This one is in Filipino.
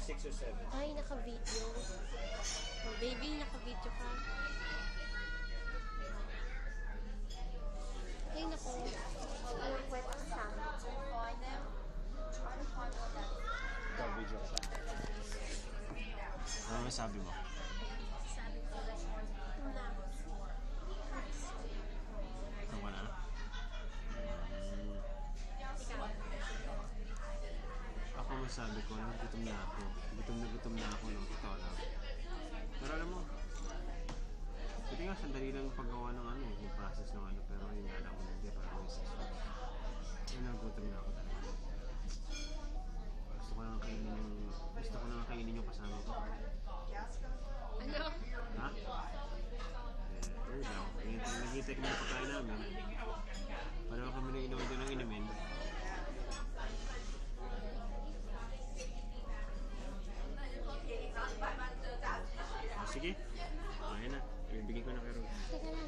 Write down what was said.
6 or 7. Ay, naka-video. Oh, baby, naka-video ka. Ay, naku. Anong kwento sa amin? Ikaw, video ka. Ano masabi mo? Sabi ko, na. Ano ka na? Ako masabi ko, gutom na ako. Gutom na ako ng totoo lang. Pero alam mo, hindi nga sandali lang yung paggawa ng ano, yung process ng ano, pero yun nga lang mo hindi para may season. Yun na, gutom na ako talaga. Gusto ko na kainin yung kasama ko. Ano? Ha? Yun lang. Nagintay kami ng pagkain namin. Pareho kami na inuwi doon ng inumin. Sige. Ayan na. Ibibigay ko na kay Rose. Teka lang.